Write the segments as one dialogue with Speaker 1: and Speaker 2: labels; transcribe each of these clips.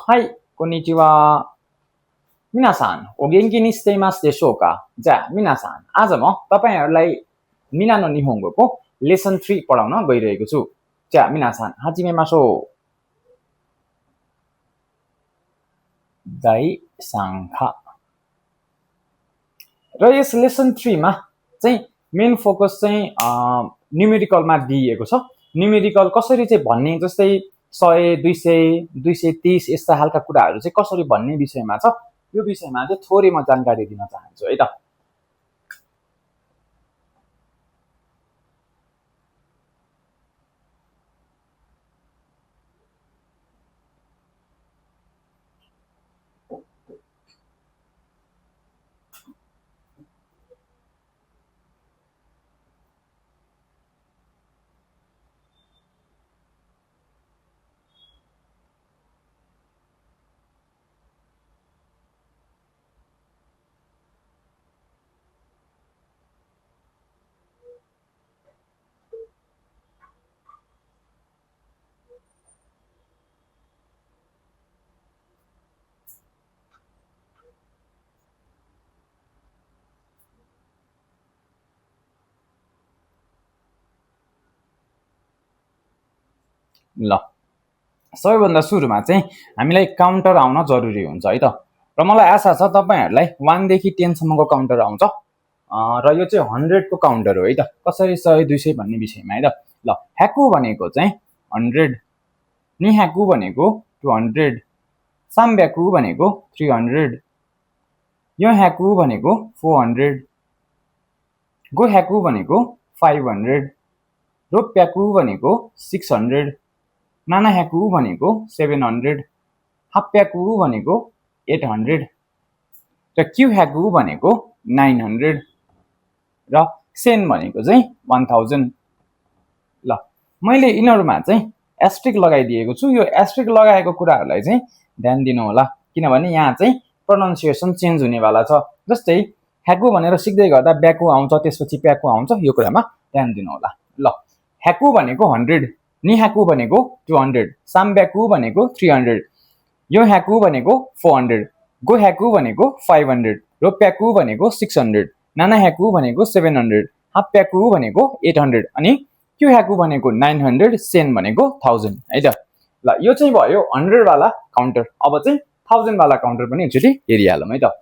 Speaker 1: はい、こんにちは。皆さん、お元気にしていますでしょうか？じゃあ、皆さん、आज म तपाईहरुलाई मिना no निहोंगोको lesson 3 पढाउन गइरहेको छु। じゃあ、皆さん、始めましょう。第3課。र यस लेसन 3 मा चाहिँ मेन फोकस चाहिँ न्युमेरिकलमा दिइएको छ। न्युमेरिकल कसरी चाहिँ भन्ने, जस्तै 100, 200, 230 यस्ता खालका कुराहरू चाहिँ कसरी भन्ने विषयमा छ। यो विषयमा चाहिँ थोरै म जानकारी दिन चाहन्छु है त। ल, सबैभन्दा सुरुमा चाहिँ हामीलाई काउन्टर आउन जरुरी हुन्छ है त। र मलाई आशा छ तपाईहरुलाई 1 देखि 10 सम्मको काउन्टर आउँछ। र यो चाहिँ 100 को काउन्टर हो है त। कसरी 100, 200 भन्ने विषयमा है त। ल, ह्याकु भनेको चाहिँ 100, निह्याकु भनेको 200, साम्ब्याकु भनेको 300, योह्याकु भनेको 400, गोह्याकु भनेको 500, रोप्प्याकु भनेको 600, नानाह्याकु भनेको 700, हाप्प्याकु भनेको 800, र क्युह्याकु भनेको 900, र सेन भनेको चाहिँ 1000। ल, मैले यिनीहरुमा चाहिँ एस्ट्रिक लगाइदिएको छु। यो एस्ट्रिक लगाएको कुराहरुलाई चाहिँ ध्यान दिनु होला, किनभने यहाँ चाहिँ प्रोनाउन्सिएसन चेन्ज हुनेवाला छ। जस्तै ह्याकु भनेर सिक्दै गर्दा ब्याकु आउँछ, त्यसपछि प्याकु आउँछ, यो कुरामा ध्यान दिनु होला। ल, ह्याकु भनेको 100, निह्याकु भनेको 200, साम्ब्याकु भनेको 300, योह्याकु भनेको 400, गोह्याकु भनेको 500, रोप्प्याकु भनेको 600, नानाह्याकु भनेको 700, हाप्प्याकु भनेको 800, अनि क्युह्याकु भनेको 900, सेन भनेको 1000 है त। ल, यो चाहिँ भयो 100 वाला काउन्टर। अब चाहिँ 1000 वाला काउन्टर पनि एकचोटी हेरिहालौं है त।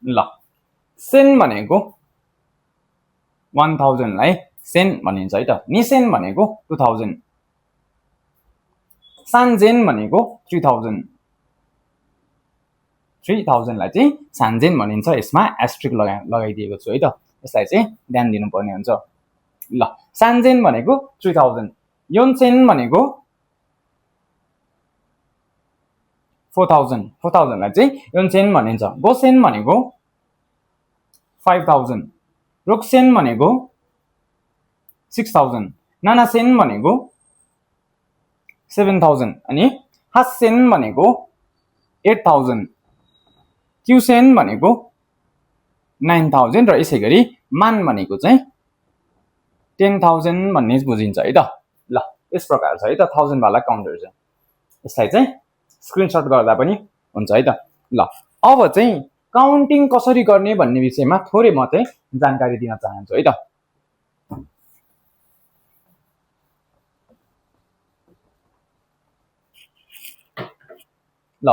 Speaker 1: ल, सेन भनेको 1000 लाई सेन भनिन्छ है त। निसेन भनेको 2000, सान्जेन भनेको 3000, 3000 लाई चाहिँ सान्जेन भनिन्छ। यसमा एस्ट्रिक लगाइदिएको छु है त। यसलाई चाहिँ ध्यान दिनुपर्ने हुन्छ। ल, सान्जेन भनेको 3000, योनसेन भनेको 4000, 4000 लाई चाहिँ योनसेन भनिन्छ। गोसेन भनेको 5000, रोक्सेन भनेको 6000, नानासेन भनेको 7000, अनि हासेन भनेको 8000, क्युसेन भनेको 9000, र यसैगरी मान भनेको चाहिँ 10000 भन्ने बुझिन्छ है त। ल, यस प्रकार छ है त 1000 वाला काउन्टर चाहिँ। यसलाई चाहिँ स्क्रिनशट गर्दा पनि हुन्छ है त। ल, अब चाहिँ काउन्टिङ कसरी गर्ने भन्ने विषयमा थोरै म चाहिँ जानकारी दिन चाहन्छु है त। ल,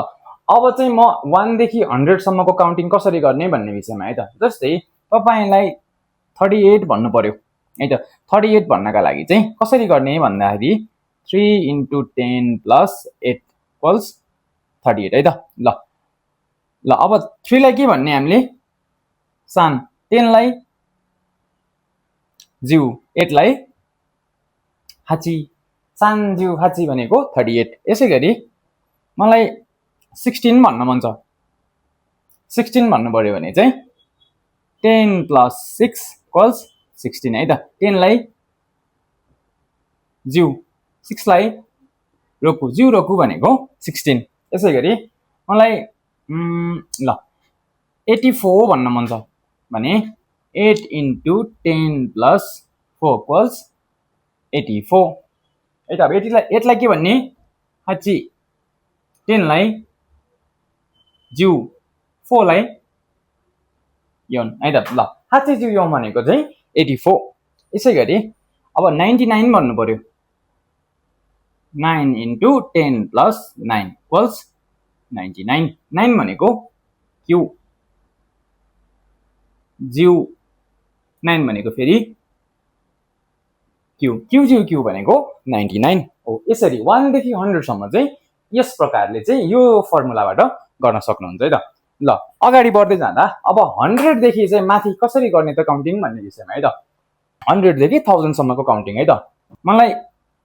Speaker 1: अब चाहिँ म 1 देखि 100 सम्मको काउन्टिङ कसरी गर्ने भन्ने विषयमा है त। जस्तै तपाईलाई 38 भन्नु पर्यो है त। 38 भन्नका लागि चाहिँ कसरी गर्ने भन्दाखेरि 3 × 10 + 8 = 38 है त। ल, अब 3 लाई के भन्ने हामीले? सान, 10 लाई ज्यू, 8 लाई हाची सानज्यू हाची भनेको 38। यसै गरी मलाई 16 भन्न मन छ। 16 भन्नु पर्यो भने चाहिँ 10 + 6 = 16 है त। 10 लाई ज्यू 6 लाई रोकु ज्यू रोकु भनेको 16। यसै गरी मलाई ल 84 भन्न मन छ भने 8 × 10 + 4 = 84 है त। अब 8 लाई के भन्ने हाची 10 लाई ज्यू 4 लाई योन है त। ल हाची ज्यू योन भनेको चाहिँ 84। यसै गरी अब 99 भन्नु पर्यो। 9 × 10 + 9 = 99। 9 भनेको क्यू ज्यू 9 भनेको फेरि क्यू क्यू ज्यू क्यू भनेको 99 हो। यसरी 1 देखि 100 सम्म चाहिँ यस प्रकारले चाहिँ यो फर्मुलाबाट गर्न सक्नुहुन्छ है त। ल अगाडि बढ्दै जाँदा अब 100 देखि चाहिँ माथि कसरी गर्ने त काउन्टिङ भन्ने विषयमा है त। 100 देखि 1000 सम्मको काउन्टिङ है त। मलाई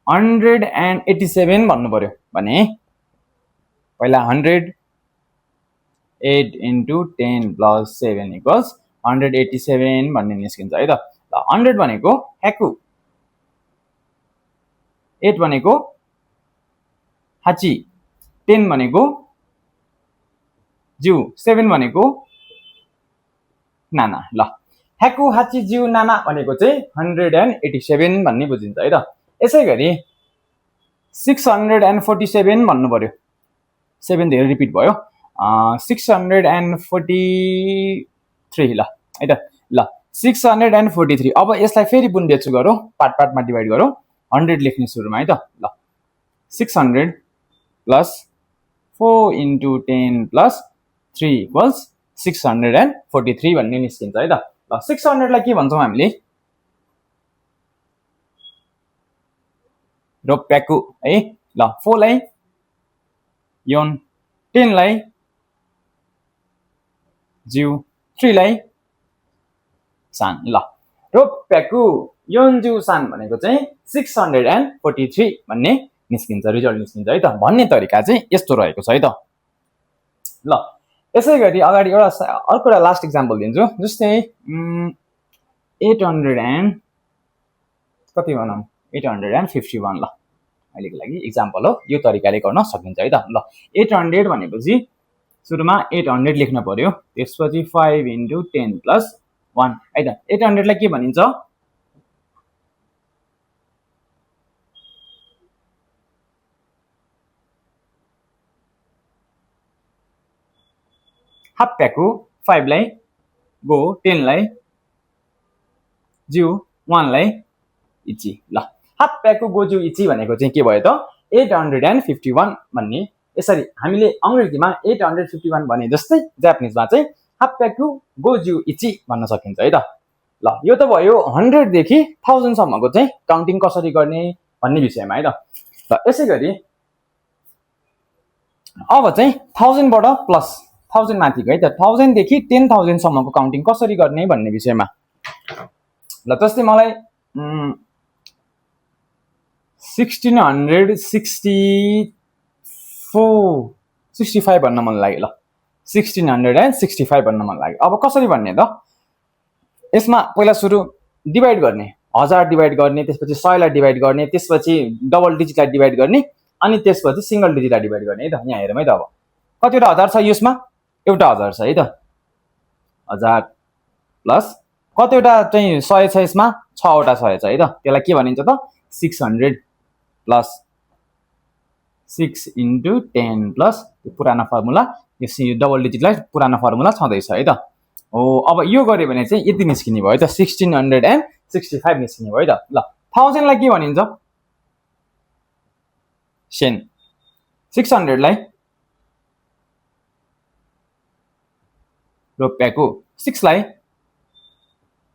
Speaker 1: 187 भन्नु पर्यो भने पहिला 100 8 × 10 + 7 = 187 भन्ने निस्किन्छ है त। ल 100 भनेको ह्याकु 8 भनेको हाची 10 भनेको ज्यू 7 भनेको नाना। ल ह्याकु हाची ज्यू नाना भनेको चाहिँ 187 भन्ने बुझिन्छ है त। यसै गरी 647 भन्नु पर्यो। 7 धेरै रिपिट भयो। 643 ल है त। ल 643 अब यसलाई फेरि बुन्देछु गरौँ, पार्टमा डिभाइड गरौँ। 100 लेख्ने सुरुमा है त। ल 600 + 4 × 10 + 3 = 643 भन्ने निस्किन्छ है त। ल 600 लाई के भन्छौँ हामीले रोप्याकु है। ल 4 लाई योन 10 लाई ज्यू 3 लाई सान। ल रोप्याकु योन ज्यू सान भनेको चाहिँ 643 भन्ने निस्किन्छ, रिजल्ट निस्किन्छ है त। भन्ने तरिका चाहिँ यस्तो रहेको छ है त। ल यसै गरी अगाडि अर्को एउटा लास्ट इक्जाम्पल दिन्छु। जस्तै 800 कति भनौँ 851 ल अहिलेको लागि इक्जाम्पल हो। यो तरिकाले गर्न सकिन्छ है त। ल 800 भनेपछि सुरुमा 800 लेख्न पर्यो, त्यसपछि 5 × 10 + 1 है त। 800 लाई के भनिन्छ हाफ प्याकु 5 लाई गो 10 लाई ज्यू 1 लाई इची। ल हाफ प्याकु गो ज्यू इची भनेको चाहिँ के भयो त 851 भन्ने। यसरी हामीले अंग्रेजीमा 851 भने जस्तै जापानिजमा चाहिँ हाफ प्याकु गो ज्यू इची भन्न सकिन्छ है त। ल यो त भयो 100 देखि 1000 सम्मको चाहिँ काउन्टिङ कसरी गर्ने भन्ने विषयमा है त। ल यसै गरी अब चाहिँ 1000 बाट प्लस 1000 माथिको है त 1000 देखि 10000 सम्मको काउन्टिङ कसरी गर्ने भन्ने विषयमा। ल जस्तै मलाई 1665 भन्न मन लाग्यो। ल 1665 भन्न मन लाग्यो। अब कसरी भन्ने त यसमा पहिला सुरु डिभाइड गर्ने, 1000 डिभाइड गर्ने, त्यसपछि 100 लाई डिभाइड गर्ने, त्यसपछि डबल डिजिटलाई डिभाइड गर्ने, अनि त्यसपछि सिंगल डिजिटलाई डिभाइड गर्ने है त। यहाँ हेरौँ है त। अब कतिवटा 1000 छ यसमा एउटा 1000 छ है त। 1000 प्लस कतिवटा चाहिँ 100 छ यसमा 6 वटा 100 छ है त। त्यसलाई के भनिन्छ त 600 प्लस 6 × 10 प्लस पुरानो फर्मुला, यो डबल डिजिटलाई पुरानो फर्मुला छँदैछ है त। हो अब यो गरे भने चाहिँ यति निस्किने भयो त 1665 निस्किने भयो त। ल 1000 लाई के भनिन्छ सेन, 600 लाई रोप्याकु, 6 लाई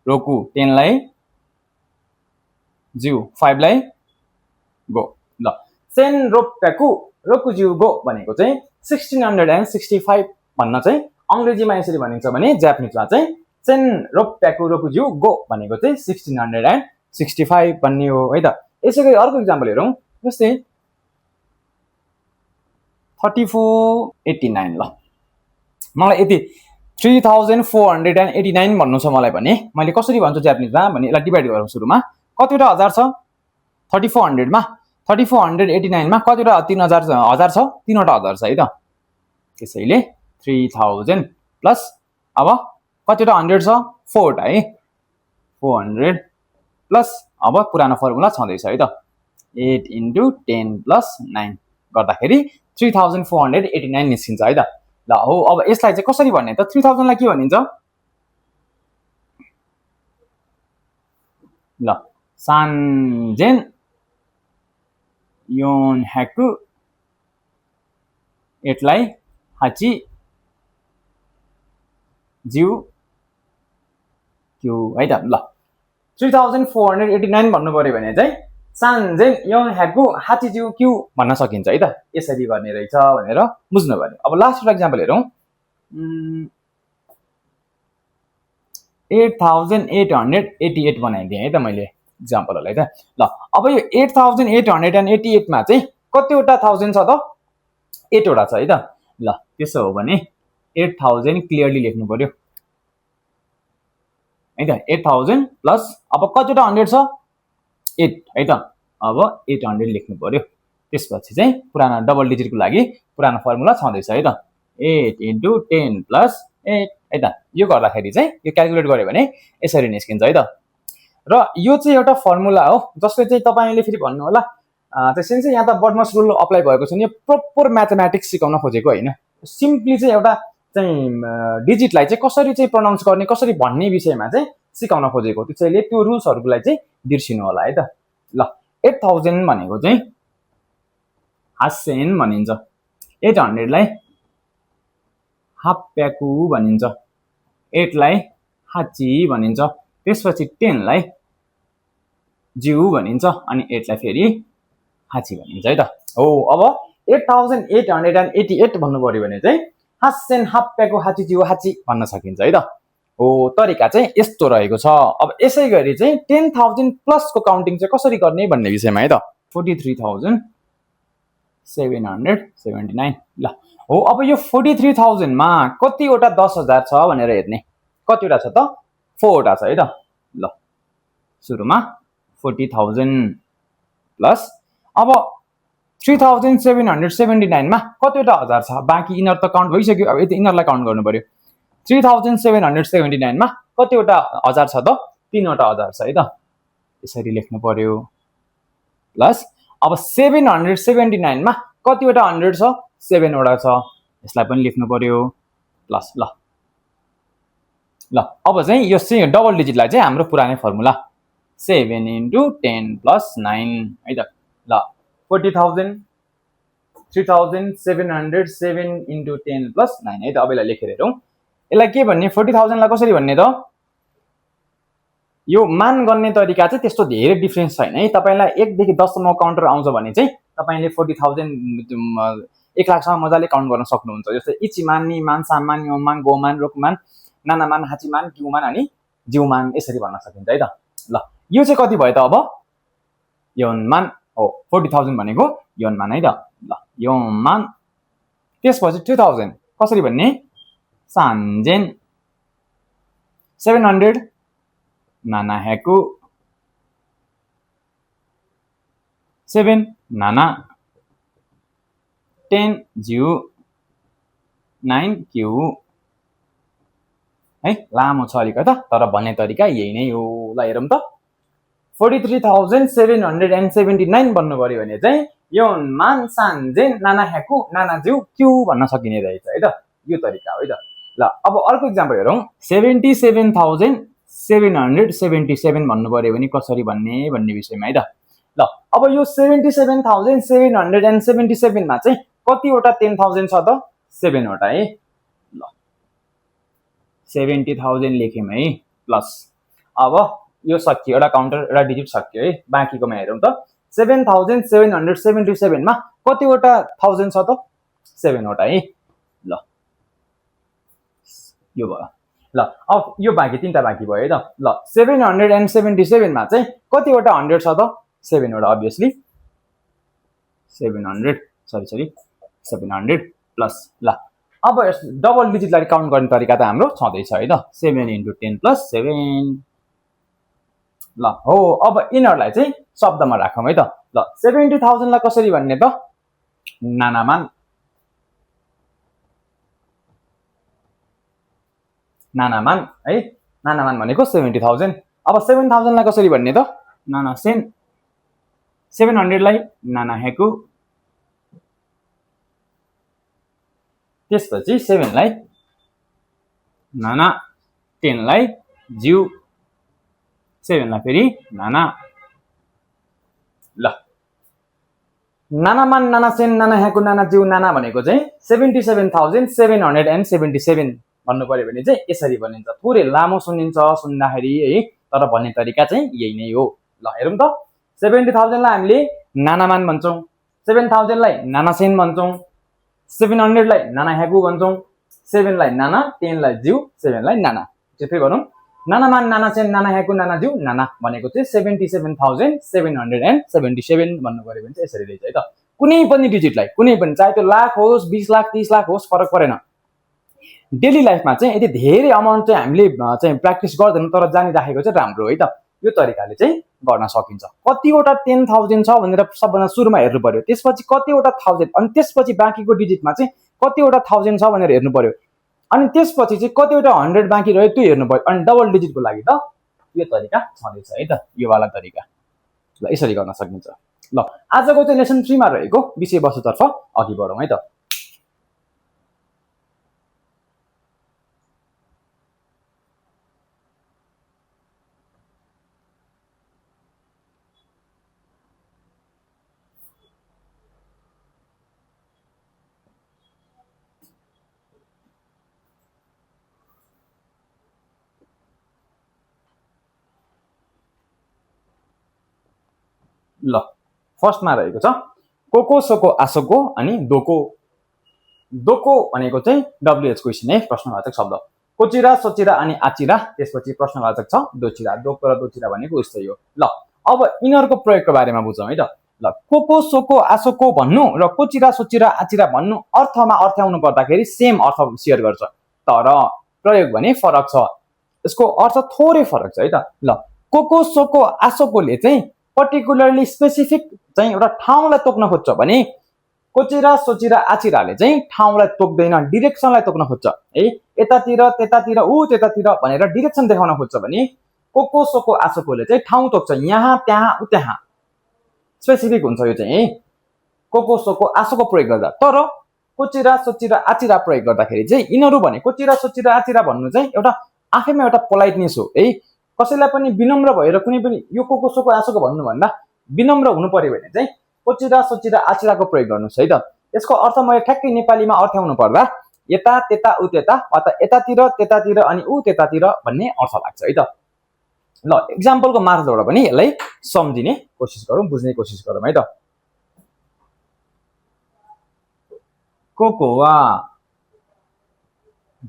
Speaker 1: रोकु, 10 लाई ज्यू, 5 लाई गो। ल सेन रोप्याकु रोकु ज्यू गो भनेको चाहिँ 1665 भन्न चाहिँ अंग्रेजीमा यसरी भनिन्छ भने जापानिजमा चाहिँ सेन रोप्याकु रोकु ज्यू गो भनेको चाहिँ 1665 भन्ने हो है त। यसै गरी अर्को इक्जाम्पल हेरौँ जस्तै 3489 ल मलाई यति 3489 भन्नु छ मलाई भने मैले कसरी भन्छु जापानिजमा भने यसलाई डिभाइड गरौँ सुरुमा कतिवटा हजार छ 3400 मा 3489 मा कतिवटा 3000 हजार छ तीनवटा हजार छ है त त्यसैले 3000 प्लस अब कतिवटा 100 छ 4 वटा है 400 प्लस अब पुरानो फर्मुला छँदैछ है त 8 × 10 + 9 गर्दाखेरि 3489 निस्किन्छ है त ल हो अब यसलाई चाहिँ कसरी भन्ने त 3000 लाई के भनिन्छ ल 산젠 योनह्याकु यसलाई हाची जिउ क्यू है त ल 3489 भन्नु पर्यो भने चाहिँ 산젠 योनह्याकु हाची जिउ क्यू भन्न सकिन्छ है त यसरी गर्ने रहेछ भनेर बुझ्नु पर्यो अब लास्ट एक्जाम्पल हेरौँ 8888 बनाइदिएँ है त मैले एक्जाम्पलहरुलाई त ल अब यो 8888 मा चाहिँ कतिवटा थाउजन्ड छ त 8 वटा छ है त ल त्यसो हो भने 8000 क्लियरली लेख्नु पर्यो है त 8000 प्लस अब कतिवटा 100 छ 8 है त अब 800 लेख्नु पर्यो त्यसपछि चाहिँ पुरानो डबल डिजिटको लागि पुरानो फर्मुला छँदैछ है त 8 × 10 + 8 है त यो गर्दाखेरि चाहिँ यो क्याल्कुलेट गर्यो भने यसरी निस्किन्छ है त र यो चाहिँ एउटा फर्मुला हो जसले चाहिँ तपाईले फेरि भन्नु होला त्यसैले चाहिँ यहाँ त बर्डमस रुल अप्लाई भएको छ नि प्रोपर म्याथमेटिक्स सिकाउन खोजेको हैन सिम्पली चाहिँ एउटा चाहिँ डिजिटलाई चाहिँ कसरी चाहिँ प्रोनाउन्स गर्ने कसरी भन्ने विषयमा चाहिँ सिकाउन खोजेको त्यसैले त्यो रुल्सहरुलाई चाहिँ बिर्सिनु होला है त ल 8000 भनेको चाहिँ हासेन भनिन्छ 800 लाई हाप्याकु भनिन्छ 8 लाई हाची भनिन्छ त्यसपछि 10 लाई जिउ भनिन्छ अनि 8 लाई फेरि हाची भनिन्छ है त हो अब 8888 भन्नु पर्यो भने चाहिँ हासेन हाप्याकु हाची जिउ हाची भन्न सकिन्छ है त हो तरिका चाहिँ यस्तो रहेको छ अब यसै गरी चाहिँ 10000 प्लस को काउन्टिङ चाहिँ कसरी गर्ने भन्ने विषयमा है त 43779 ल हो अब यो 43000 मा कतिवटा 10000 छ भनेर हेर्ने कतिवटा छ त 4 वटा छ है त ल सुरुमा 40000 प्लस अब 3779 मा कतिवटा हजार छ बाँकी इनर त काउन्ट भइसक्यो अब यति इनरलाई काउन्ट गर्नु पर्यो 3779 मा कतिवटा हजार छ त 3 वटा हजार छ है त यसरी लेख्नु पर्यो प्लस अब 779 मा कतिवटा 100 छ 7 वटा छ यसलाई पनि लेख्नु पर्यो प्लस ल ल अब चाहिँ यो डबल डिजिटलाई चाहिँ हाम्रो पुरानै फर्मुला 7 × 10 + 9 है त ल 40000 3707 × 10 + 9 है त अब यसलाई लेखेर हेरौँ यसलाई के भन्ने 40000 लाई कसरी भन्ने त यो मान गर्ने तरिका चाहिँ त्यस्तो धेरै डिफरेन्स छैन है तपाईलाई 1 देखि 10 सम्म काउन्टर आउँछ भने चाहिँ तपाईले 40000 1 लाख सम्म मजाले काउन्ट गर्न सक्नुहुन्छ जस्तै इचिमान निमान सामान योमान गोमान रोकमान नानामान हाचीमान क्युमान अनि जिउमान यसरी भन्न सकिन्छ है त ल यो चाहिँ कति भयो त अब योनमान हो 40000 भनेको योनमान है त ल योनमान त्यसपछि 2000 कसरी भन्ने 산젠 700 नानाह्याकु 7 नाना 10 जिउ 9 क्यू है लामो छ अलिकति तर भन्ने तरिका यही नै हो ल हेरौँ त 43779 भन्नु पर्यो भने चाहिँ योनमान 산젠 नानाह्याकु नानाजिउ क्यू भन्न सकिने रहेछ है त यो तरिका हो है त ल अब अर्को एक्जाम्पल हेरौँ 77777 भन्नु पर्यो भने कसरी भन्ने विषयमा है त ल अब यो 77777 मा चाहिँ कतिवटा 10000 छ त 7 वटा है ल 70000 लेख्यौं है प्लस अब यो सकियो एउटा काउन्टर एउटा डिजिट सकियो है बाँकीकोमा हेरौँ त 7777 मा कतिवटा 1000 छ त 7 वटा है ल यो भयो ल अब यो बाँकी तीनटा बाँकी भयो है त ल 777 मा चाहिँ कतिवटा 100 छ त 7 वटा अभियसली 700 प्लस ल अब डबल डिजिटलाई काउन्ट गर्ने तरिका त हाम्रो छँदैछ है त 7 × 10 + 7 ल हो अब यिनीहरूलाई चाहिँ शब्दमा राखौँ है त ल 70,000 लाई कसरी भन्ने त नानामान है नानामान भनेको 70,000 अब 7,000 लाई कसरी भन्ने त नाना सेन 700 लाई नाना हेकु त्यसपछि 7 लाई नाना 10 लाई ज्यू 7 लाई फेरि नाना ल नानामान नाना सेन नाना हेकु नाना ज्यू नाना भनेको चाहिँ 77,777 भन्नु पर्यो भने चाहिँ यसरी भनिन्छ थोरै लामो सुनिन्छ सुन्दाखेरि है तर भन्ने तरिका चाहिँ यही नै हो ल हेरौँ त 70,000 लाई हामीले नानामान भन्छौं 7,000 लाई नाना सेन भन्छौं 700 लाई नाना हेकु भन्छौं 7 लाई नाना 10 लाई ज्यू 7 लाई नाना त्यसै गरौँ नानामान नाना सेन नाना हेकु नाना ज्यू नाना भनेको चाहिँ 77,777 भन्नु पर्यो भने चाहिँ यसरी रहेछ है त कुनै पनि डिजिटलाई कुनै पनि चाहे त्यो लाख होस् 20 लाख 30 लाख होस् फरक परेन डेली लाइफमा चाहिँ यदि धेरै अमाउन्ट चाहिँ हामीले चाहिँ प्र्याक्टिस गर्दैनौँ तर जानिराखेको चाहिँ राम्रो है त यो तरिकाले चाहिँ गर्न सकिन्छ कतिवटा 10,000 छ भनेर सबभन्दा सुरुमा हेर्नु पर्यो त्यसपछि कतिवटा 1000 अनि त्यसपछि बाँकीको डिजिटमा चाहिँ कतिवटा 1000 छ भनेर हेर्नु पर्यो अनि त्यसपछि चाहिँ कतिवटा 100 बाँकी रह्यो त्यो हेर्नु पर्यो अनि डबल डिजिटको लागि त यो तरिका छँदैछ है त यो वाला तरिका ल यसरी गर्न सकिन्छ ल आजको चाहिँ लेसन 3 मा रहेको विषयवस्तुतर्फ अघि बढौँ है त ल फर्स्टमा रहेको छ कोको सोको आसोको अनि दोको दोको भनेको चाहिँ डब्ल्युएच क्वेशन है प्रश्नवाचक शब्द कोचिरा सोचिरा अनि आचिरा त्यसपछि प्रश्नवाचक छ दोचिरा दोको र दोचिरा भनेको उस्तै हो ल अब यिनीहरूको प्रयोगको बारेमा बुझौँ है त ल कोको सोको आसोको भन्नु र कोचिरा सोचिरा आचिरा भन्नु अर्थमा अर्थ्याउनु पर्दाखेरि सेम अर्थ शेयर गर्छ तर प्रयोग भने फरक छ यसको अर्थ थोरै फरक छ है त ल कोको सोको आसोकोले चाहिँ पर्टिकुलरली स्पेसिफिक चाहिँ एउटा ठाउँलाई तोक्न खोज्छ भने कोचिरा सोचिरा आचिराले चाहिँ ठाउँलाई तोक्दैन डिरेक्सनलाई तोक्न खोज्छ है यतातिर त्यतातिर उ त्यतातिर भनेर डिरेक्सन देखाउन खोज्छ भने कोको सोको आसोकोले चाहिँ ठाउँ तोक्छ यहाँ त्यहाँ उ त्यहाँ स्पेसिफिक हुन्छ यो चाहिँ है कोको सोको आसोको प्रयोग गर्दा तर कोचिरा सोचिरा आचिरा प्रयोग गर्दाखेरि चाहिँ यिनीहरू भने कोचिरा सोचिरा आचिरा भन्नु चाहिँ एउटा आफैमा एउटा पोलाइटनेस हो है कसैलाई पनि विनम्र भएर कुनै पनि यो कोको सोको आसोको भन्नुभन्दा विनम्र हुनु पर्यो भने चाहिँ कोचिरा सोचिरा आचिराको प्रयोग गर्नुहोस् है त यसको अर्थ मैले ठ्याक्कै नेपालीमा अर्थ्याउनु पर्दा यता त्यता उ त्यता अथवा यतातिर त्यतातिर अनि उ त्यतातिर भन्ने अर्थ लाग्छ है त ल एक्जाम्पलको मार्फतबाट पनि यसलाई सम्झिने कोसिस गरौँ बुझ्ने कोसिस गरौँ है त कोको वा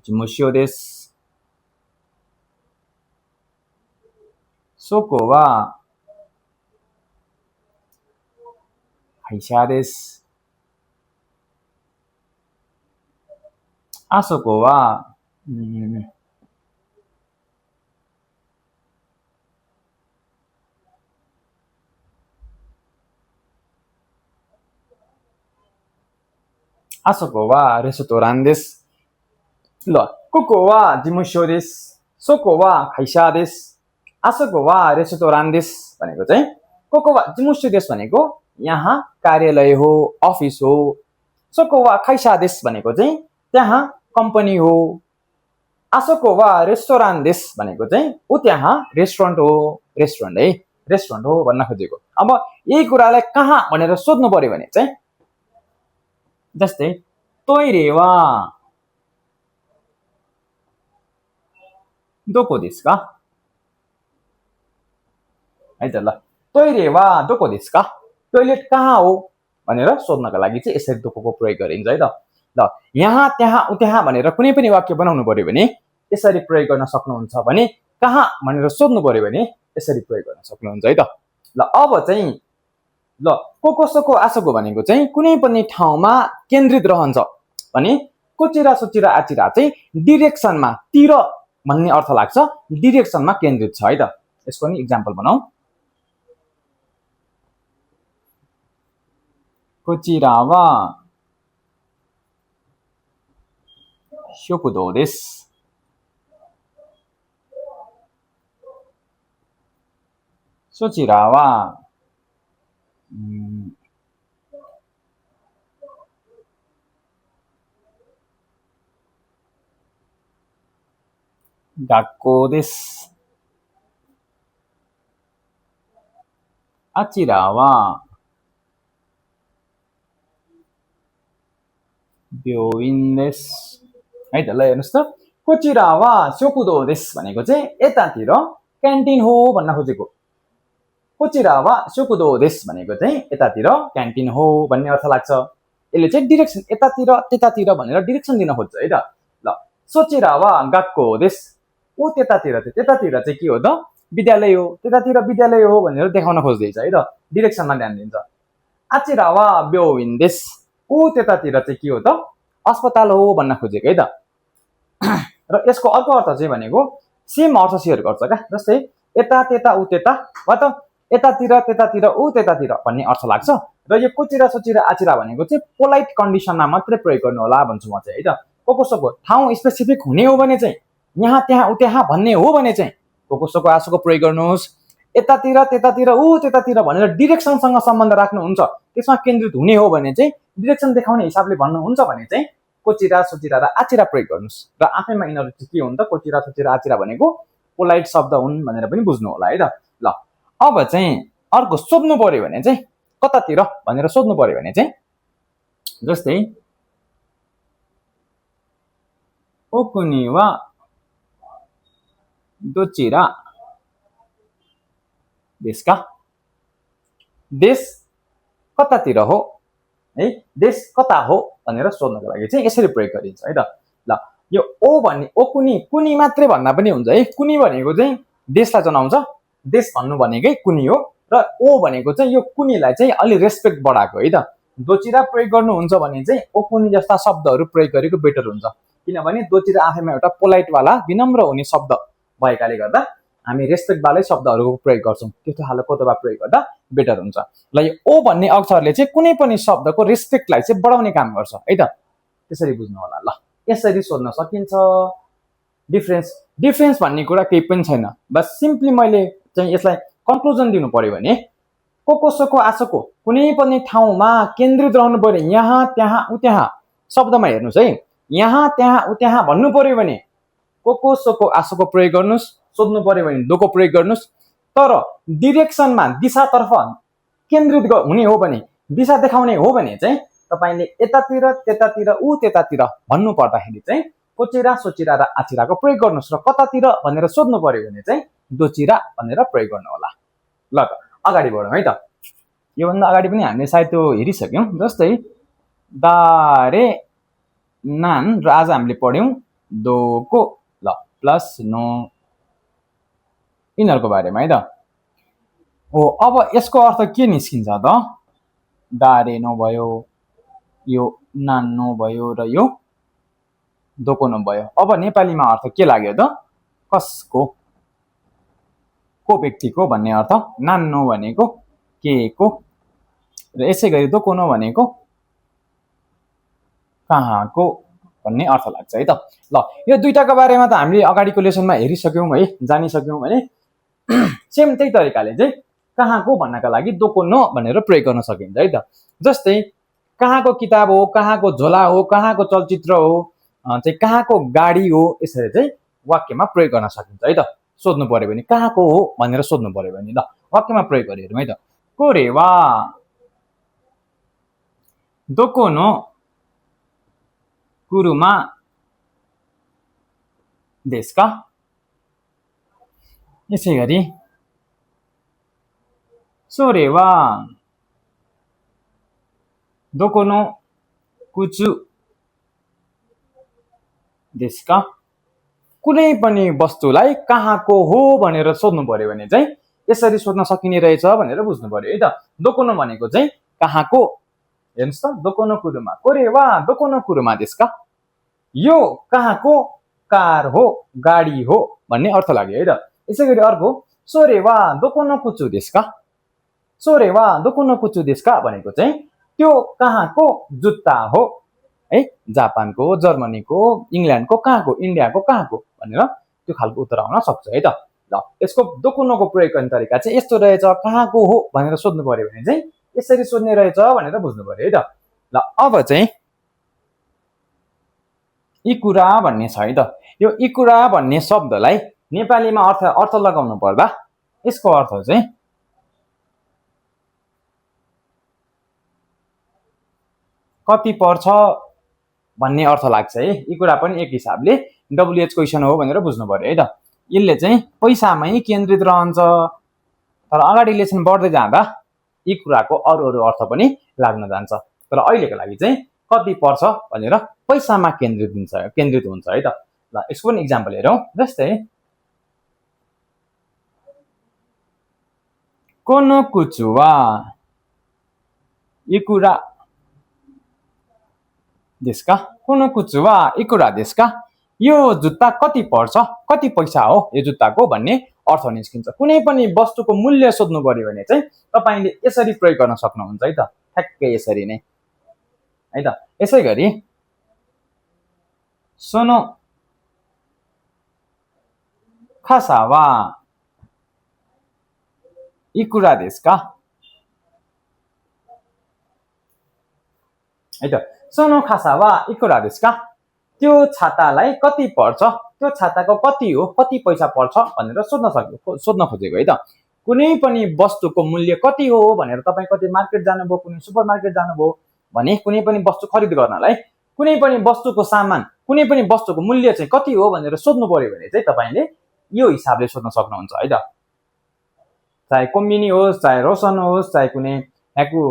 Speaker 1: जुमुसियो देस सोको वा हाइशा देस आसोको वा आसोको वा रेसोटोरान देस ल कोको वा जिमुसियो देस सोको वा हाइशा देस आसोको वा रेसोटोरान देस भनेको चाहिँ कोको वा जिमुसियो देस भनेको यहाँ कार्यालय हो अफिस हो सोको वा खाइसा देश भनेको चाहिँ त्यहाँ कम्पनी हो आसोको वा रेस्टुरेन्ट देश भनेको चाहिँ उ त्यहाँ रेस्टुरेन्ट हो रेस्टुरेन्ट हो भन्न खोजेको अब यही कुरालाई कहाँ भनेर सोध्नु पर्यो भने चाहिँ जस्तै तोइरे वा दोको देश का है त ल तोइरे वा दोको देश का टोइलेट कहाँ हो भनेर सोध्नका लागि चाहिँ यसरी दोकोको प्रयोग गरिन्छ है त ल यहाँ त्यहाँ उ त्यहाँ भनेर कुनै पनि वाक्य बनाउनु पर्यो भने यसरी प्रयोग गर्न सक्नुहुन्छ भने कहाँ भनेर सोध्नु पर्यो भने यसरी प्रयोग गर्न सक्नुहुन्छ है त ल अब चाहिँ ल कसोको आसोको भनेको चाहिँ कुनै पनि ठाउँमा केन्द्रित रहन्छ भने कोचिरा सोचिरा आचिरा चाहिँ डिरेक्सनमा तिर भन्ने अर्थ लाग्छ, डिरेक्सनमा केन्द्रित छ है त। यसको नि इक्जाम्पल बनाऊ। कोचिरा वा शोकुदो देशु। सोचिरा वा学校です。あちらは病院です。है त। ल हेर्नुस् त, कोचिरा वा शोकुदो देशु भनेको चाहिँ यतातिर क्यान्टिन हो भन्न खोजेको। कोचिरा वा शोकुदो देशु भनेको चाहिँ यतातिर क्यान्टिन हो भन्ने अर्थ लाग्छ। यसले चाहिँ डिरेक्सन यतातिर त्यतातिर भनेर डिरेक्सन दिन खोज्छ है त। ल सोचिरा वा गक्को देशु, ऊ त्यतातिर चाहिँ के हो त, विद्यालय हो, त्यतातिर विद्यालय हो भनेर देखाउन खोज्दैछ है त, डिरेक्सनमा ध्यान दिन्छ। आचिरा वा ब्योइन देशु, ऊ त्यतातिर चाहिँ के हो त, अस्पताल हो भन्न खोजेको है त। र यसको अर्को अर्थ चाहिँ भनेको सेम अर्थ सेयर गर्छ क्या, जस्तै यता त्यता ऊ त्यता वा त यतातिर त्यतातिर ऊ त्यतातिर भन्ने अर्थ लाग्छ। र यो कोचिरा सोचिरा आचिरा भनेको चाहिँ पोलाइट कन्डिसनमा मात्रै प्रयोग गर्नु होला भन्छु म चाहिँ है त। कसोको ठाउँ स्पेसिफिक हुने हो भने चाहिँ, यहाँ त्यहाँ ऊ त्यहाँ भन्ने हो भने चाहिँ कसोको आसोको प्रयोग गर्नुहोस्। यतातिर त्यतातिर ऊ त्यतातिर भनेर डिरेक्सनसँग सम्बन्ध राख्नुहुन्छ, त्यसमा केन्द्रित हुने हो भने चाहिँ, डिरेक्सन देखाउने हिसाबले भन्नुहुन्छ भने चाहिँ कोचिरा सोचिरा र आचिरा प्रयोग गर्नुहोस्। र आफैमा यिनीहरू चाहिँ के हुन् त, कोचिरा सोचिरा आचिरा भनेको पोलाइट शब्द हुन् भनेर पनि बुझ्नु होला है त। ल अब चाहिँ अर्को सोध्नु पर्यो भने चाहिँ कतातिर भनेर सोध्नु पर्यो भने चाहिँ, जस्तै ओकुनि वा दोचिरा देश का, देश कतातिर हो है, देश कता हो भनेर सोध्नको लागि चाहिँ यसरी प्रयोग गरिन्छ है त। ल यो ओ भन्ने ओकुनि कुनी मात्रै भन्दा पनि हुन्छ है। कुनी भनेको चाहिँ देशलाई जनाउँछ, देश भन्नु भनेकै कुनी हो। र ओ भनेको चाहिँ यो कुनीलाई चाहिँ अलि रेस्पेक्ट बढाएको है त। दोचिरा प्रयोग गर्नुहुन्छ भने चाहिँ ओकुनी जस्ता शब्दहरू प्रयोग गरेको बेटर हुन्छ, किनभने दोचिरा आफैमा एउटा पोलाइट वाला विनम्र हुने शब्द भएकाले गर्दा हामी रेस्पेक्ट वाले शब्दहरूको प्रयोग गर्छौँ, त्यस्तो खालको कोतोबा प्रयोग गर्दा बेटर हुन्छ। ल यो ओ भन्ने अक्षरले चाहिँ कुनै पनि शब्दको रेस्पेक्टलाई चाहिँ बढाउने काम गर्छ है त, त्यसरी बुझ्नु होला। ल यसरी सोध्न सकिन्छ। डिफरेन्स भन्ने कुरा केही पनि छैन, बस सिम्पली मैले चाहिँ यसलाई कन्क्लुजन दिनु पर्यो भने कसोको आसोको कुनै पनि ठाउँमा केन्द्रित रहनु पर्यो, यहाँ त्यहाँ ऊ त्यहाँ शब्दमा हेर्नुहोस् है, यहाँ त्यहाँ ऊ त्यहाँ भन्नु पर्यो भने कसोको आसोको प्रयोग गर्नुहोस्, सोध्नु पर्यो भने दोको प्रयोग गर्नुहोस्। तर डिरेक्सनमा दिशातर्फ केन्द्रित हुने हो भने, दिशा देखाउने हो भने चाहिँ तपाईँले यतातिर त्यतातिर ऊ त्यतातिर भन्नु पर्दाखेरि चाहिँ कोचिरा सोचिरा र आचिराको प्रयोग गर्नुहोस्। र कतातिर भनेर सोध्नु पर्यो भने चाहिँ दोचिरा भनेर प्रयोग गर्नु होला। ल त अगाडि बढौँ है त। योभन्दा अगाडि पनि हामीले सायद त्यो हेरिसक्यौँ, जस्तै दारे नान र आज हामीले पढ्यौँ दोको ल प्लस नो यिनीहरूको बारेमा है त। हो अब यसको अर्थ के निस्किन्छ त, दारे नो भयो, यो नान नो भयो र यो दोको नो भयो। अब नेपालीमा अर्थ के लाग्यो त, कसको, को व्यक्तिको भन्ने अर्थ, नान नो भनेको के को, र यसै गरी दोको नो भनेको कहाँको भन्ने अर्थ लाग्छ है त। ल यो दुईटाको बारेमा त हामीले अगाडिको लेसनमा हेरिसक्यौँ है, जानिसक्यौँ भने सेम त्यही तरिकाले चाहिँ कहाँको भन्नका लागि दोको नो भनेर प्रयोग गर्न सकिन्छ है त। जस्तै कहाँको किताब हो, कहाँको झोला हो, कहाँको चलचित्र हो, चाहिँ कहाँको गाडी हो, यसरी चाहिँ वाक्यमा प्रयोग गर्न सकिन्छ है त। सोध्नु पर्यो भने कहाँको हो भनेर सोध्नु पर्यो भने ल वाक्यमा प्रयोग गरे हेरौँ है त। कोरे वा दोको नो कुरुमा देश का, यसै गरी सोरे वा दोको नो कुचु देश का, कुनै पनि वस्तुलाई कहाँको हो भनेर सोध्नु पर्यो भने चाहिँ यसरी सोध्न सकिने रहेछ भनेर बुझ्नु पर्यो है त। दोकोनो भनेको चाहिँ कहाँको, हेर्नुहोस् त, दोकोनो कुरोमा कोरे वा दोकोनो कुरोमा देशका, यो कहाँको कार हो गाडी हो भन्ने अर्थ लाग्यो है त। यसै गरी अर्को सोरे वा दोकोनो कुचु देशका, सोरे वा दोकोनो कुचु देशका भनेको चाहिँ त्यो कहाँको जुत्ता हो है, जापानको, जर्मनीको, इङ्ल्यान्डको कहाँको, इन्डियाको कहाँको भनेर त्यो खालको उत्तर आउन सक्छ है त। ल यसको दोकोनोको प्रयोग गर्ने तरिका चाहिँ यस्तो रहेछ, कहाँको हो भनेर सोध्नु पर्यो भने चाहिँ यसरी सोध्ने रहेछ भनेर बुझ्नु पर्यो है त। ल अब चाहिँ इकुरा भन्ने छ है त। यो इकुरा भन्ने शब्दलाई नेपालीमा अर्थ लगाउनु पर्दा यसको अर्थ चाहिँ कति पर्छ भन्ने अर्थ लाग्छ है। इकुरा पनि एक हिसाबले WH क्वेसन हो भनेर बुझ्नु पर्यो है त। यसले चाहिँ पैसामै केन्द्रित रहन्छ, तर अगाडि लेसन बढ्दै जाँदा यी कुराको अरू अर्थ पनि लाग्न जान्छ। तर अहिलेको लागि चाहिँ कति पर्छ भनेर पैसामा केन्द्रित हुन्छ है त। ल यसको पनि इक्जाम्पल हेरौँ। जस्तै कोनो कुचु वा इकुरा देशका, कोनो कुचु वा इकुरा देशका, यो जुत्ता कति पर्छ, कति पैसा हो यो जुत्ताको भन्ने अर्थ निस्किन्छ। कुनै पनि वस्तुको मूल्य सोध्नु पर्यो भने चाहिँ तपाईले यसरी प्रयोग गर्न सक्नुहुन्छ है त, ठ्याक्कै यसरी नै है त। यसै गरी सोनो खासा वा इकुरा देशका है त, सोनो खासा वा इकुरा देशका, त्यो छातालाई कति पर्छ, त्यो छाताको कति हो, कति पैसा पर्छ भनेर सोध्न खोजेको है त। कुनै पनि वस्तुको मूल्य कति हो भनेर तपाईँ कति मार्केट जानुभयो, कुनै सुपर मार्केट जानुभयो भने कुनै पनि वस्तु खरिद गर्नलाई कुनै पनि वस्तुको सामान, कुनै पनि वस्तुको मूल्य चाहिँ कति हो भनेर सोध्नु पर्यो भने चाहिँ तपाईले यो हिसाबले सोध्न सक्नुहुन्छ है त। चाहे कोम्बिनी होस्, चाहे रोसन होस्, चाहे कुनै यहाँको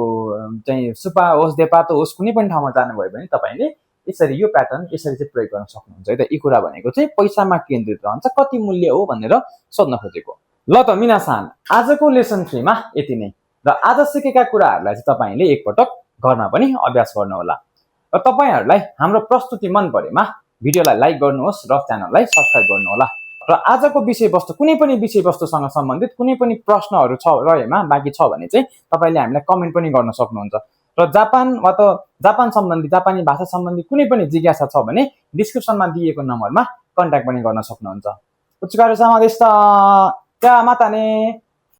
Speaker 1: चाहिँ सुपा होस्, देपातो होस्, कुनै पनि ठाउँमा जानुभयो भने तपाईले यसरी यो प्याटर्न यसरी चाहिँ प्रयोग गर्न सक्नुहुन्छ है त। यी कुरा भनेको चाहिँ पैसामा केन्द्रित रहन्छ, कति मूल्य हो भनेर सोध्न खोजेको। ल त मिनासान, आजको लेसन 3 मा यति नै। र आज सिकेका कुराहरूलाई चाहिँ तपाईले एकपटक घरमा पनि अभ्यास गर्नुहोला। र तपाईहरुलाई हाम्रो प्रस्तुति मन परेमा भिडियोलाई लाइक गर्नुहोस् र च्यानललाई सब्स्क्राइब गर्नुहोला। र आजको विषयवस्तु कुनै पनि विषयवस्तुसँग सम्बन्धित कुनै पनि प्रश्नहरू रहेमा बाँकी छ भने चाहिँ तपाईले हामीलाई कमेन्ट पनि गर्न सक्नुहुन्छ। र जापान वा त जापान सम्बन्धी, जापानी भाषा सम्बन्धी कुनै पनि जिज्ञासा छ भने डिस्क्रिप्सनमा दिएको नम्बरमा कन्ट्याक्ट पनि गर्न सक्नुहुन्छ। उच्चकार समादेश, क्या माताने।